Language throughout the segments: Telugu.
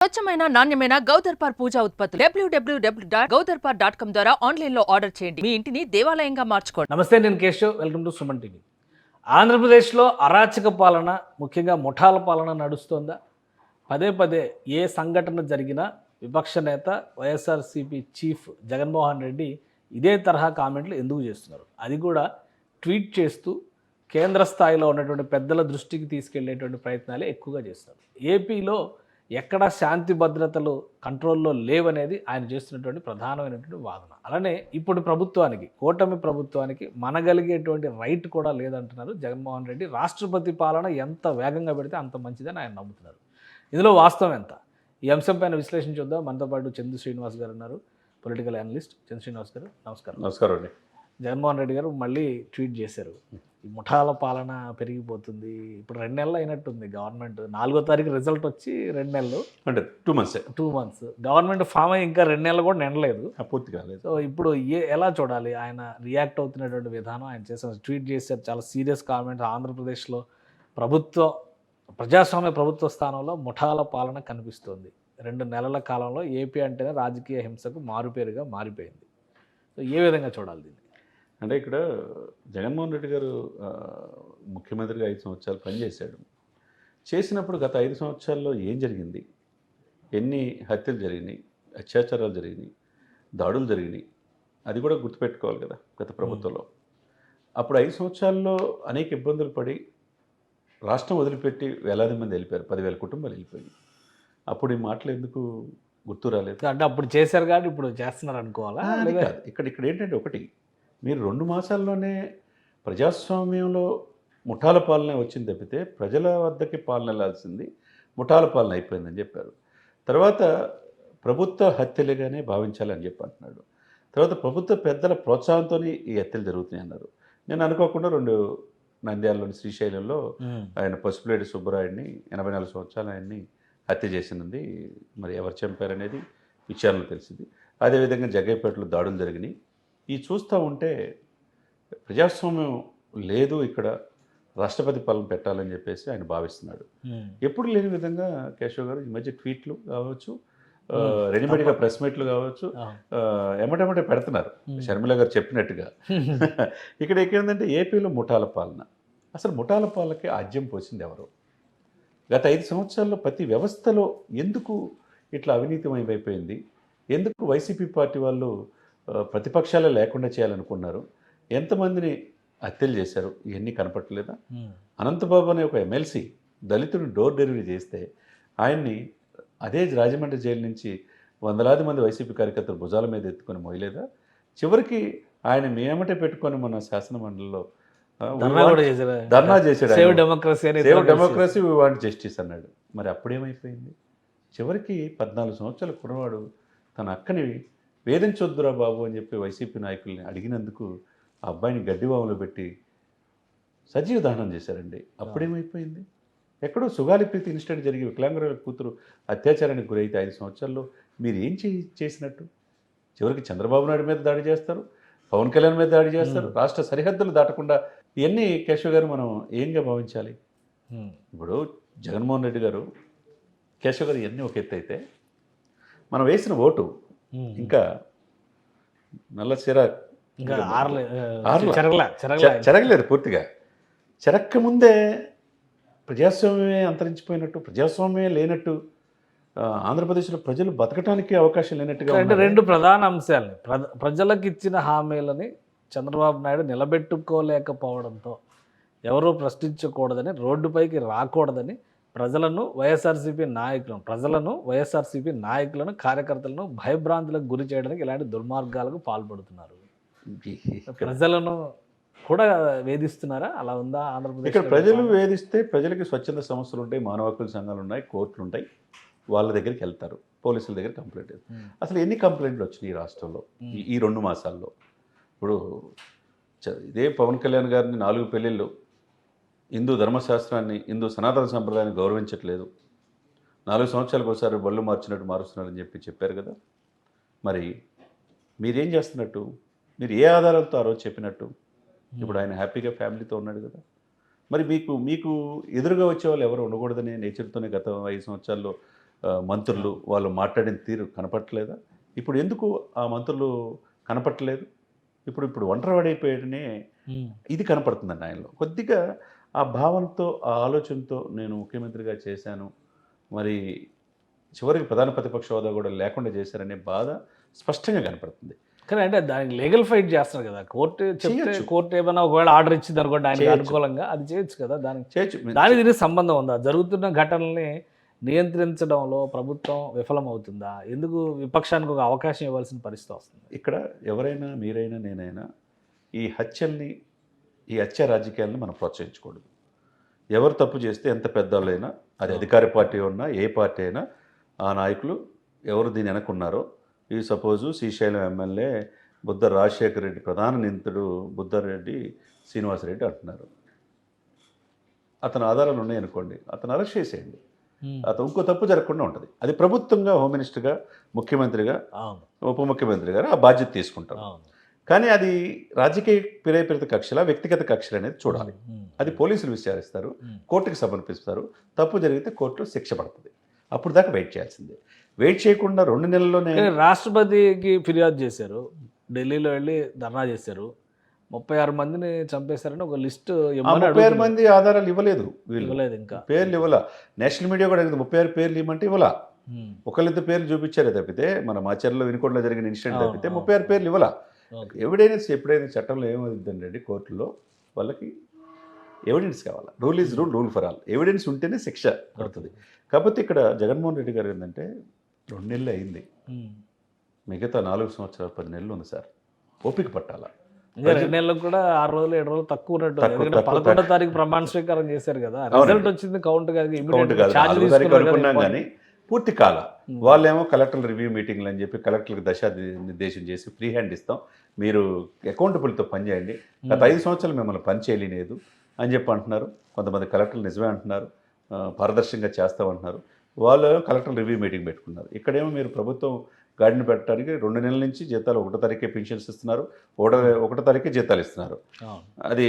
స్వచ్ఛమైన నాణ్యమైన గౌదర్పార్ పూజా ఉత్పత్తులు www.gaudarpar.com ద్వారా ఆన్లైన్ లో ఆర్డర్ చేయండి. మీ ఇంటిని దేవాలయంగా మార్చుకోండి. నమస్తే, నేను Keshav. Welcome to Suman TV. ఆంధ్రప్రదేశ్లో అరాచక పాలన, ముఖ్యంగా ముఠాల పాలన నడుస్తోందా? పదే పదే ఏ సంఘటన జరిగినా విపక్ష నేత వైఎస్ఆర్సీపీ చీఫ్ జగన్మోహన్ రెడ్డి ఇదే తరహా కామెంట్లు ఎందుకు చేస్తున్నారు? అది కూడా ట్వీట్ చేస్తూ కేంద్ర స్థాయిలో ఉన్నటువంటి పెద్దల దృష్టికి తీసుకెళ్లేటువంటి ప్రయత్నాలే ఎక్కువగా చేస్తారు. ఏపీలో ఎక్కడ శాంతి భద్రతలు కంట్రోల్లో లేవనేది ఆయన చేస్తున్నటువంటి ప్రధానమైనటువంటి వాదన. అలానే ఇప్పుడు ప్రభుత్వానికి, కూటమి ప్రభుత్వానికి మనగలిగేటువంటి రైట్ కూడా లేదంటున్నారు జగన్మోహన్ రెడ్డి. రాష్ట్రపతి పాలన ఎంత వేగంగా పెడితే అంత మంచిదని ఆయన నమ్ముతున్నారు. ఇందులో వాస్తవం ఎంత? ఈ అంశంపైన విశ్లేషణ చూద్దాం. మనతో పాటు చందు శ్రీనివాస్ గారు ఉన్నారు, పొలిటికల్ అనలిస్ట్. చందు శ్రీనివాస్ గారు నమస్కారం. నమస్కారం అండి. జగన్మోహన్ రెడ్డి గారు మళ్ళీ ట్వీట్ చేశారు, ఈ ముఠాల పాలన పెరిగిపోతుంది. ఇప్పుడు 2 నెలలు అయినట్టుంది గవర్నమెంట్. 4వ తారీఖు రిజల్ట్ వచ్చి 2 నెలలు, అంటే 2 మంత్స్ గవర్నమెంట్ ఫామ్ అయ్యి ఇంకా 2 నెలలు కూడా నిండలేదు, పూర్తి కాలేదు. సో ఇప్పుడు ఎలా చూడాలి ఆయన రియాక్ట్ అవుతున్నటువంటి విధానం? ఆయన చేసిన ట్వీట్ చేశారు, చాలా సీరియస్ కామెంట్. ఆంధ్రప్రదేశ్లో ప్రజాస్వామ్య ప్రభుత్వ స్థానంలో ముఠాల పాలన కనిపిస్తోంది. 2 నెలల కాలంలో ఏపీ అంటేనే రాజకీయ హింసకు మారుపేరుగా మారిపోయింది. సో ఏ విధంగా చూడాలి దీన్ని? అంటే ఇక్కడ జగన్మోహన్ రెడ్డి గారు ముఖ్యమంత్రిగా 5 సంవత్సరాలు పనిచేశాడు. చేసినప్పుడు గత 5 సంవత్సరాల్లో ఏం జరిగింది, ఎన్ని హత్యలు జరిగినాయి, అత్యాచారాలు జరిగినాయి, దాడులు జరిగినాయి, అది కూడా గుర్తుపెట్టుకోవాలి కదా గత ప్రభుత్వంలో. అప్పుడు 5 సంవత్సరాల్లో అనేక ఇబ్బందులు పడి రాష్ట్రం వదిలిపెట్టి వేలాది మంది వెళ్ళిపోయారు, 10,000 కుటుంబాలు వెళ్ళిపోయాయి. అప్పుడు ఈ మాటలు ఎందుకు గుర్తు రాలేదు? అంటే అప్పుడు చేశారు కానీ ఇప్పుడు చేస్తున్నారు అనుకోవాలా? ఇక్కడ ఏంటంటే, ఒకటి, మీరు 2 మాసాల్లోనే ప్రజాస్వామ్యంలో ముఠాల పాలన వచ్చింది తప్పితే ప్రజల వద్దకి పాలన వెళ్ళాల్సింది ముఠాల పాలన అయిపోయిందని చెప్పారు. తర్వాత ప్రభుత్వ హత్యలుగానే భావించాలని చెప్పి అంటున్నాడు. తర్వాత ప్రభుత్వ పెద్దల ప్రోత్సాహంతో ఈ హత్యలు జరుగుతున్నాయి అన్నారు. నేను అనుకోకుండా నంద్యాలలోని శ్రీశైలంలో ఆయన పసుపులేటి సుబ్బరాయుడిని 84 సంవత్సరాలు ఆయన్ని హత్య చేసినది మరి ఎవరు చంపారనేది విచారణలో తెలిసింది. అదేవిధంగా జగ్గయ్యపేటలో దాడులు జరిగినాయి. ఈ చూస్తూ ఉంటే ప్రజాస్వామ్యం లేదు, ఇక్కడ రాష్ట్రపతి పాలన పెట్టాలని చెప్పేసి ఆయన భావిస్తున్నాడు. ఎప్పుడు లేని విధంగా కేశవ్ గారు ఈ మధ్య ట్వీట్లు కావచ్చు, రెడీమేడ్గా ప్రెస్ మీట్లు కావచ్చు, ఎమ్మటెమ్మటే పెడుతున్నారు షర్మిల గారు చెప్పినట్టుగా. ఇక్కడ ఎక్కడంటే ఏపీలో ముఠాల పాలన, అసలు ముఠాల పాలనకి ఆజ్యం పోసింది ఎవరు? గత 5 సంవత్సరాల్లో ప్రతి వ్యవస్థలో ఎందుకు ఇట్లా అవినీతిమయమైపోయింది? ఎందుకు వైసీపీ పార్టీ వాళ్ళు ప్రతిపక్షాలే లేకుండా చేయాలనుకున్నారు? ఎంతమందిని హత్యలు చేశారు? ఇవన్నీ కనపట్టలేదా? అనంతబాబు అనే ఒక ఎమ్మెల్సీ దళితుడిని డోర్ డెలివరీ చేస్తే ఆయన్ని అదే రాజమండ్రి జైలు నుంచి వందలాది మంది వైసీపీ కార్యకర్తలు భుజాల మీద ఎత్తుకొని మోయలేదా? చివరికి ఆయన మేమటే పెట్టుకొని మన శాసన మండలిలో ధర్నా చేశాడు. Save democracy we want justice అన్నాడు. మరి అప్పుడేమైపోయింది? చివరికి 14 సంవత్సరాల కుర్రవాడు తన అక్కని వేధించొద్దురా బాబు అని చెప్పి వైసీపీ నాయకుల్ని అడిగినందుకు ఆ అబ్బాయిని గడ్డివాములో పెట్టి సజీవ దహనం చేశారండి. అప్పుడేమైపోయింది? ఎక్కడో సుగాలి ప్రీతి ఇన్సిడెంట్ జరిగి వికలాంగుల కూతురు అత్యాచారానికి గురైతే 5 సంవత్సరాల్లో మీరు ఏం చేసినట్టు? చివరికి చంద్రబాబు నాయుడు మీద దాడి చేస్తారు, పవన్ కళ్యాణ్ మీద దాడి చేస్తారు, రాష్ట్ర సరిహద్దులు దాటకుండా. ఇవన్నీ కేశవ్ గారు మనం ఏంగా భావించాలి? ఇప్పుడు జగన్మోహన్ రెడ్డి గారు, కేశవ్ గారు ఇవన్నీ ఒక ఎత్తు అయితే, మనం వేసిన ఓటు ఇంకా నల్ల చెరగలేదు, పూర్తిగా చెరక్క ముందే ప్రజాస్వామ్యమే అంతరించిపోయినట్టు, ప్రజాస్వామ్యమే లేనట్టు, ఆంధ్రప్రదేశ్లో ప్రజలు బతకటానికి అవకాశం లేనట్టుగా. అంటే 2 ప్రధాన అంశాలని, ప్రజలకు ఇచ్చిన హామీలని చంద్రబాబు నాయుడు నిలబెట్టుకోలేకపోవడంతో, ఎవరూ ప్రశ్నించకూడదని, రోడ్డుపైకి రాకూడదని ప్రజలను వైఎస్ఆర్సీపీ నాయకులను కార్యకర్తలను భయభ్రాంతులకు గురి చేయడానికి ఇలాంటి దుర్మార్గాలకు పాల్పడుతున్నారు. ప్రజలను కూడా వేధిస్తున్నారా? అలా ఉందా ఆంధ్రప్రదేశ్? ఇక్కడ ప్రజలు వేధిస్తే ప్రజలకి స్వచ్ఛంద సంస్థలు ఉంటాయి, మానవ హక్కుల సంఘాలు ఉన్నాయి, కోర్టులు ఉంటాయి, వాళ్ళ దగ్గరికి వెళ్తారు, పోలీసుల దగ్గర కంప్లైంట్. అసలు ఎన్ని కంప్లైంట్లు వచ్చినాయి ఈ రాష్ట్రంలో ఈ 2 మాసాల్లో? ఇప్పుడు ఇదే పవన్ కళ్యాణ్ గారిని 4 పెళ్ళిళ్ళు, హిందూ ధర్మశాస్త్రాన్ని, హిందూ సనాతన సంప్రదాయాన్ని గౌరవించట్లేదు, 4 సంవత్సరాలకు ఒకసారి బళ్ళు మార్చినట్టు మారుస్తున్నారని చెప్పారు కదా. మరి మీరేం చేస్తున్నట్టు? మీరు ఏ ఆధారాలతో ఆ రోజు చెప్పినట్టు? ఇప్పుడు ఆయన హ్యాపీగా ఫ్యామిలీతో ఉన్నాడు కదా. మరి మీకు ఎదురుగా వచ్చే వాళ్ళు ఎవరు ఉండకూడదనే నేచర్తోనే గత 5 సంవత్సరాల్లో మంత్రులు వాళ్ళు మాట్లాడిన తీరు కనపట్టలేదా? ఇప్పుడు ఎందుకు ఆ మంత్రులు కనపట్టలేదు? ఇప్పుడు ఒంటరివాడైపోయాడనే ఇది కనపడుతుందండి ఆయనలో. కొద్దిగా ఆ భావనతో, ఆ ఆలోచనతో నేను ముఖ్యమంత్రిగా చేశాను, మరి చివరికి ప్రధాన ప్రతిపక్ష హోదా కూడా లేకుండా చేశారనే బాధ స్పష్టంగా కనపడుతుంది. కానీ అంటే దానికి లీగల్ ఫైట్ చేస్తున్నారు కదా, కోర్టు చెప్తే చేయొచ్చు. కోర్టు ఏమైనా ఒకవేళ ఆర్డర్ ఇచ్చింది అనుకోండి ఆయనకి చేయొచ్చు. అనుకూలంగా, అది చేయొచ్చు కదా. దానికి చేయొచ్చు. దీనికి సంబంధం ఉందా? జరుగుతున్న ఘటనల్ని నియంత్రించడంలో ప్రభుత్వం విఫలమవుతుందా? ఎందుకు విపక్షానికి ఒక అవకాశం ఇవ్వాల్సిన పరిస్థితి వస్తుంది? ఇక్కడ ఎవరైనా, మీరైనా, నేనైనా ఈ హత్యల్ని, ఈ హత్య రాజకీయాలను మనం ప్రోత్సహించకూడదు. ఎవరు తప్పు చేస్తే ఎంత పెద్దవాళ్ళైనా, అది అధికార పార్టీ ఉన్నా, ఏ పార్టీ అయినా, ఆ నాయకులు ఎవరు దీని వెనకున్నారో, ఈ సపోజు శ్రీశైలం ఎమ్మెల్యే బుద్ధ రాజశేఖర రెడ్డి ప్రధాన నిందితుడు బుద్ధారెడ్డి శ్రీనివాసరెడ్డి అంటున్నారు. అతని ఆధారాలు ఉన్నాయనుకోండి, అతను అరెస్ట్ చేసేయండి. అతను ఇంకో తప్పు జరగకుండా ఉంటుంది. అది ప్రభుత్వంగా, హోమ్ మినిస్టర్గా, ముఖ్యమంత్రిగా, ఉప ముఖ్యమంత్రి గారు ఆ బాధ్యత తీసుకుంటారు. కానీ అది రాజకీయ ప్రేరేపిత కక్షల, వ్యక్తిగత కక్షలు అనేది చూడాలి. అది పోలీసులు విచారిస్తారు, కోర్టుకి సమర్పిస్తారు. తప్పు జరిగితే కోర్టులో శిక్ష పడుతుంది. అప్పుడు దాకా వెయిట్ చేయాల్సిందే. వెయిట్ చేయకుండా 2 నెలల్లోనే రాష్ట్రపతికి ఫిర్యాదు చేశారు, ఢిల్లీలో వెళ్ళి ధర్నా చేశారు, 36 మందిని చంపేశారని ఒక లిస్టు 36 మంది ఆధారాలు ఇవ్వలేదు. ఇవ్వలేదు, ఇంకా పేర్లు ఇవ్వాల. నేషనల్ మీడియా కూడా అడిగింది 36 పేర్లు ఇవ్వమంటే ఇవ్వాల. ఒకళ్ళిద్దరు పేర్లు చూపించారే తప్పితే, మన మాచర్లో వినుకొండలో జరిగిన ఇన్సిడెంట్ తప్పితే 36 పేర్లు ఇవ్వాల. ఎవిడెన్స్ ఎప్పుడైనా చట్టంలో ఏమవుతుందండి, కోర్టులో వాళ్ళకి ఎవిడెన్స్ కావాలి. Rule is rule, rule for all. Evidence ఉంటేనే శిక్ష పడుతుంది. కాకపోతే ఇక్కడ జగన్మోహన్ రెడ్డి గారు ఏంటంటే 2 నెలలు అయింది, మిగతా 4 సంవత్సరాలు 10 నెలలు ఉంది సార్. ఓపిక పట్టాల. 2 నెలలకు కూడా 6 రోజులు 7 రోజులు తక్కువ ఉన్నట్టు. 11వ తారీఖు ప్రమాణ స్వీకారం చేశారు కదా, రిజల్ట్ వచ్చింది, కౌంట్ కాదు. 4 తారీఖు అనుకున్నాం కానీ పూర్తి కాల. వాళ్ళేమో కలెక్టర్ రివ్యూ మీటింగ్లు అని చెప్పి కలెక్టర్లకు నిర్దేశం చేసి ఫ్రీ హ్యాండ్ ఇస్తాం, మీరు అకౌంటబుల్తో పనిచేయండి, గత 5 సంవత్సరాలు మిమ్మల్ని పని చేయలేదు అని చెప్పి అంటున్నారు. కొంతమంది కలెక్టర్లు నిజమే అంటున్నారు, పారదర్శకంగా చేస్తామంటున్నారు. వాళ్ళు కలెక్టర్ రివ్యూ మీటింగ్ పెట్టుకున్నారు. ఇక్కడేమో మీరు ప్రభుత్వం గాడిని పెట్టడానికి 2 నెలల నుంచి జీతాలు 1వ తారీఖే పెన్షన్స్ ఇస్తున్నారు, 1వ తారీఖే జీతాలు ఇస్తున్నారు. అది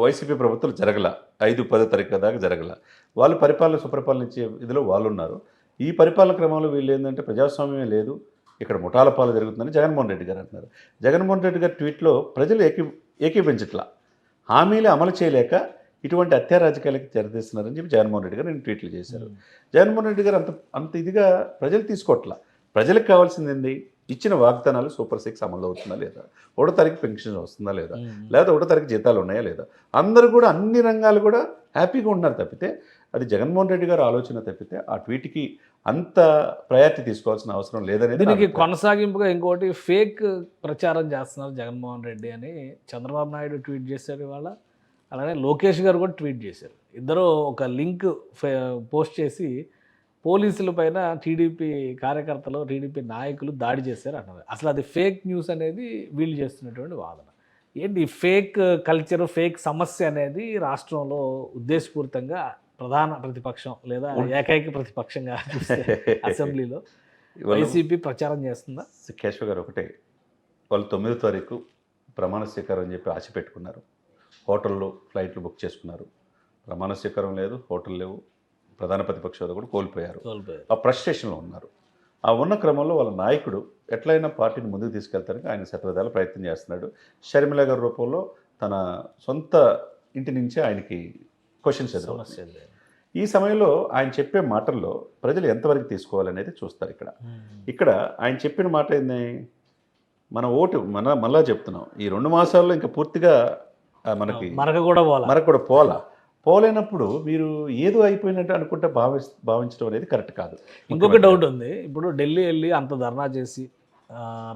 వైసీపీ ప్రభుత్వం జరగల, 5-10 తారీఖు దాకా జరగల. వాళ్ళు పరిపాలన, సుపరిపాలన ఇచ్చే ఇదిలో వాళ్ళు ఉన్నారు. ఈ పరిపాలన క్రమంలో వీళ్ళు ఏంటంటే ప్రజాస్వామ్యమే లేదు, ఇక్కడ ముఠాల పాలు జరుగుతుందని జగన్మోహన్ రెడ్డి గారు అంటున్నారు. జగన్మోహన్ రెడ్డి గారి ట్వీట్లో ప్రజలు ఏకీపించట్లా, హామీలు అమలు చేయలేక ఇటువంటి హత్యా రాజకీయాలకు తెరతీస్తున్నారని చెప్పి జగన్మోహన్ రెడ్డి గారు నేను ట్వీట్లు చేశారు. జగన్మోహన్ రెడ్డి గారు అంత ఇదిగా ప్రజలు తీసుకోవట్లా. ప్రజలకు కావాల్సింది ఏంది, ఇచ్చిన వాగ్దానాలు సూపర్ 6 అమలు అవుతుందా లేదా, 1వ తారీఖు పెన్షన్ వస్తుందా లేదా, లేదా 1వ తారీఖు జీతాలు ఉన్నాయా లేదా, అందరూ కూడా అన్ని రంగాలు కూడా హ్యాపీగా ఉన్నారు తప్పితే, అది జగన్మోహన్ రెడ్డి గారు ఆలోచన తప్పితే ఆ ట్వీట్కి అంత ప్రయారిటీ తీసుకోవాల్సిన అవసరం లేదనేది. దీనికి కొనసాగింపుగా ఇంకోటి ఫేక్ ప్రచారం చేస్తున్నారు జగన్మోహన్ రెడ్డి అని చంద్రబాబు నాయుడు ట్వీట్ చేశారు ఇవాళ, అలానే లోకేష్ గారు కూడా ట్వీట్ చేశారు. ఇద్దరు ఒక లింక్ పోస్ట్ చేసి పోలీసుల పైన టీడీపీ కార్యకర్తలు, టీడీపీ నాయకులు దాడి చేశారు అన్నారు. అసలు అది ఫేక్ న్యూస్ అనేది వీళ్ళు చేస్తున్నటువంటి వాదన. ఏంటి ఫేక్ కల్చర్, ఫేక్ సమస్య అనేది రాష్ట్రంలో ఉద్దేశపూరితంగా ప్రధాన ప్రతిపక్షం లేదా ఏకైక ప్రతిపక్షంగా అసెంబ్లీలో వైసీపీ ప్రచారం చేస్తుందా? కేశవ్ గారు ఒకటే, వాళ్ళు 9వ తారీఖు ప్రమాణ స్వీకారం అని చెప్పి ఆశ పెట్టుకున్నారు, హోటళ్ళు ఫ్లైట్లు బుక్ చేసుకున్నారు, ప్రమాణ స్వీకారం లేదు, హోటల్ లేవు, ప్రధాన ప్రతిపక్ష హోదా కూడా కోల్పోయారు. ఆ ఫ్రస్ట్రేషన్లో ఉన్నారు. ఆ ఉన్న క్రమంలో వాళ్ళ నాయకుడు ఎట్లయినా పార్టీని ముందుకు తీసుకెళ్తానికి ఆయన శతవిధాల ప్రయత్నం చేస్తున్నాడు. షర్మిల గారి రూపంలో తన సొంత ఇంటి నుంచే ఆయనకి క్వశ్చన్స్ ఎదురవుతాయి. ఈ సమయంలో ఆయన చెప్పే మాటల్లో ప్రజలు ఎంతవరకు తీసుకోవాలనేది చూస్తారు. ఇక్కడ ఆయన చెప్పిన మాట ఏంది, మన ఓటు మళ్ళా చెప్తున్నాం, ఈ 2 మాసాల్లో ఇంకా పూర్తిగా మనకి మరక కూడా పోలేనప్పుడు మీరు ఏదో అయిపోయినట్టు అనుకుంటే భావించడం అనేది కరెక్ట్ కాదు. ఇంకొక డౌట్ ఉంది. ఇప్పుడు ఢిల్లీ వెళ్ళి అంత ధర్నా చేసి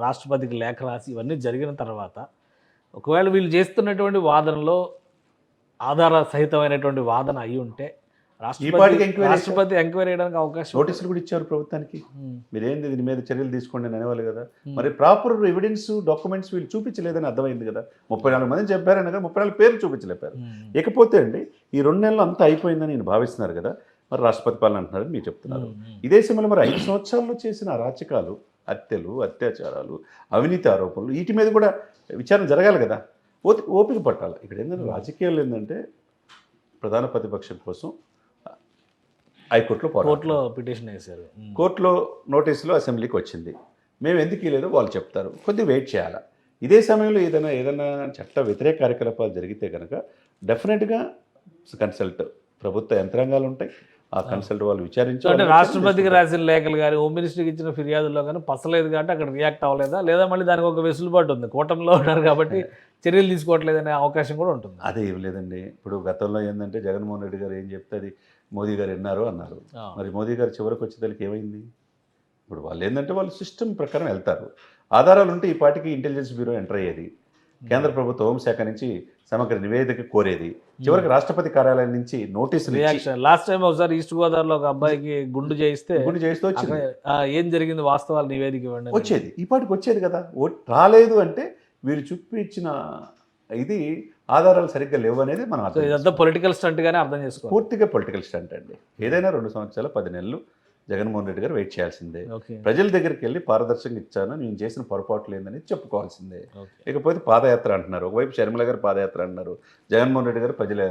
రాష్ట్రపతికి లేఖ రాసి ఇవన్నీ జరిగిన తర్వాత ఒకవేళ వీళ్ళు చేస్తున్నటువంటి వాదనలో ఆధార సహితమైనటువంటి వాదన అయి ఉంటే రాష్ట్రపతి ఎంక్వైరీ చేయడానికి అవకాశం, నోటీసులు కూడా ఇచ్చారు ప్రభుత్వానికి, మీరేంది దీని మీద చర్యలు తీసుకోండి అని అనేవాళ్ళు కదా. మరి ప్రాపర్ ఎవిడెన్స్, డాక్యుమెంట్స్ వీళ్ళు చూపించలేదని అర్థమైంది కదా. 34 మంది చెప్పారని కదా, 34 పేర్లు చూపించలేపారు. ఇకపోతే అండి ఈ 2 నెలలు అంతా అయిపోయిందని నేను భావిస్తున్నారు కదా, మరి రాష్ట్రపతి పాలన అంటున్నారని మీరు చెప్తున్నారు. ఇదే సమయంలో మరి 5 సంవత్సరాల్లో చేసిన అరాచకాలు, హత్యలు, అత్యాచారాలు, అవినీతి ఆరోపణలు, వీటి మీద కూడా విచారణ జరగాలి కదా, ఓపిక పట్టాలి. ఇక్కడ ఏంటంటే రాజకీయాలు ఏంటంటే ప్రధాన ప్రతిపక్షం కోసం హైకోర్టులో పోరాటం. కోర్టులో పిటిషన్ వేశారు. కోర్టులో నోటీసులు అసెంబ్లీకి వచ్చింది. మేము ఎందుకు ఇవ్వలేదో వాళ్ళు చెప్తారు. కొద్దిగా వెయిట్ చేయాలి. ఇదే సమయంలో ఏదైనా చట్ట వ్యతిరేక కార్యకలాపాలు జరిగితే కనుక డెఫినెట్గా కన్సల్ట్ ప్రభుత్వ యంత్రాంగాలు ఉంటాయి. ఆ కన్సల్ట్ వాళ్ళు విచారించి అంటే రాష్ట్రపతికి రాసిన లేఖలు కానీ హోమ్ మినిస్టర్కి ఇచ్చిన ఫిర్యాదుల్లో కానీ పసలేదు కాబట్టి అక్కడ రియాక్ట్ అవ్వలేదా, లేదా మళ్ళీ దానికి ఒక వెసులుబాటు ఉంది, కూటమిలో ఉన్నారు కాబట్టి చర్యలు తీసుకోవట్లేదనే అవకాశం కూడా ఉంటుంది. అదే ఏం లేదండి. ఇప్పుడు గతంలో ఏంటంటే జగన్మోహన్ రెడ్డి గారు ఏం చెప్తే అది మోదీ గారు విన్నారు అన్నారు. మరి మోదీ గారు చివరికి వచ్చేదానికి ఏమైంది? ఇప్పుడు వాళ్ళు ఏంటంటే వాళ్ళు సిస్టమ్ ప్రకారం వెళ్తారు. ఆధారాలు ఉంటే ఈ పార్టీకి ఇంటెలిజెన్స్ బ్యూరో ఎంటర్ అయ్యేది, కేంద్ర ప్రభుత్వ హోంశాఖ నుంచి సమగ్ర నివేదిక కోరేది, చివరికి రాష్ట్రపతి కార్యాలయం నుంచి నోటీసులు రియాక్షన్. లాస్ట్ టైం ఒకసారి ఈస్ట్ గోదావరిలో ఒక అబ్బాయికి గుండు చేయిస్తే వచ్చింది. ఏం జరిగింది వాస్తవాలు నివేదిక ఇవ్వండి వచ్చేది, ఈ పాటికి వచ్చేది కదా. రాలేదు అంటే వీరు చూపించిన ఇది ఆధారాలు సరిగ్గా లేవు అనేది మనం అర్థం ఇదంతా పొలిటికల్ స్టంట్ గానే అర్థం చేసుకోవాలి. పూర్తిగా పొలిటికల్ స్టంట్ అండి. ఏదైనా 2 సంవత్సరాలు 10 నెలలు జగన్మోహన్ రెడ్డి గారు వెయిట్ చేయాల్సిందే. ప్రజల దగ్గరికి వెళ్ళి పారదర్శకంగా ఇచ్చాను, నేను చేసిన పొరపాటు లేదని చెప్పుకోవాల్సిందే. ఇకపోతే పాదయాత్ర అంటున్నారు, ఒకవైపు షర్మిల గారు పాదయాత్ర అంటున్నారు, జగన్మోహన్ రెడ్డి గారు ప్రజలు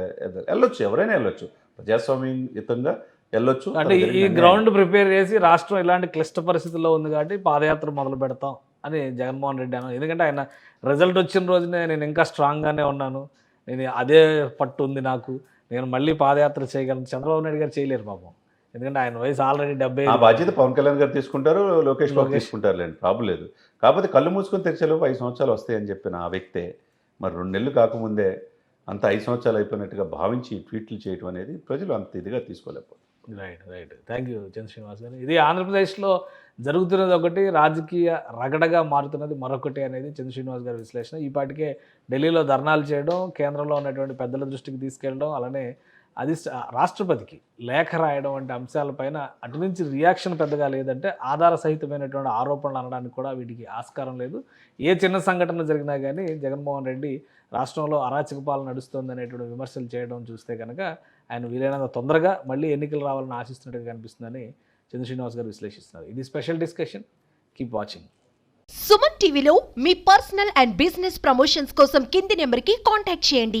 వెళ్ళొచ్చు, ఎవరైనా వెళ్ళొచ్చు, ప్రజాస్వామ్యయుతంగా వెళ్ళొచ్చు. అంటే ఈ గ్రౌండ్ ప్రిపేర్ చేసి రాష్ట్రం ఇలాంటి క్లిష్ట పరిస్థితుల్లో ఉంది కాబట్టి పాదయాత్ర మొదలు పెడతాం అని జగన్మోహన్ రెడ్డి అన్నారు. ఎందుకంటే ఆయన రిజల్ట్ వచ్చిన రోజునే నేను ఇంకా స్ట్రాంగ్గానే ఉన్నాను, నేను అదే పట్టు ఉంది నాకు, నేను మళ్ళీ పాదయాత్ర చేయగలను. చంద్రబాబు నాయుడు గారు చేయలేరు పాపం, ఎందుకంటే ఆయన వయసు ఆల్రెడీ 70. ఆ బాధ్యత పవన్ కళ్యాణ్ గారు తీసుకుంటారు, లోకేష్ బాబు తీసుకుంటారు లేండి, ప్రాబ్లం లేదు. కాకపోతే కళ్ళు మూసుకొని తెరిచేలోపు 5 సంవత్సరాలు వస్తాయని చెప్పిన ఆ వ్యక్తే మరి 2 నెలలు కాకముందే అంత 5 సంవత్సరాలు అయిపోయినట్టుగా భావించి ట్వీట్లు చేయడం అనేది ప్రజలు అంత ఇదిగా తీసుకోలేకపోతారు. రైట్. థ్యాంక్ యూ చంద్ర శ్రీనివాస్ గారు. ఇది ఆంధ్రప్రదేశ్లో జరుగుతున్నది ఒకటి, రాజకీయ రగడగా మారుతున్నది మరొకటి అనేది చంద్ర శ్రీనివాస్ గారి విశ్లేషణ. ఈ పాటికే ఢిల్లీలో ధర్నాలు చేయడం, కేంద్రంలో ఉన్నటువంటి పెద్దల దృష్టికి తీసుకెళ్ళడం, అలానే అది రాష్ట్రపతికి లేఖ రాయడం వంటి అంశాలపైన అటు నుంచి రియాక్షన్ పెద్దగా లేదంటే ఆధార సహితమైనటువంటి ఆరోపణలు అనడానికి కూడా వీటికి ఆస్కారం లేదు. ఏ చిన్న సంఘటన జరిగినా కానీ జగన్మోహన్ రెడ్డి రాష్ట్రంలో అరాచక పాలన నడుస్తుంది అనేటువంటి విమర్శలు చేయడం చూస్తే కనుక ఆయన వీలైనంత తొందరగా మళ్ళీ ఎన్నికలు రావాలని ఆశిస్తున్నట్టుగా కనిపిస్తుందని చంద్ర శ్రీనివాస్ గారు విశ్లేషిస్తున్నారు. ఇది special discussion. Keep watching. Suman టీవీలో మీ పర్సనల్ అండ్ బిజినెస్ ప్రమోషన్స్ కోసం కింది నెంబర్కి కాంటాక్ట్ చేయండి.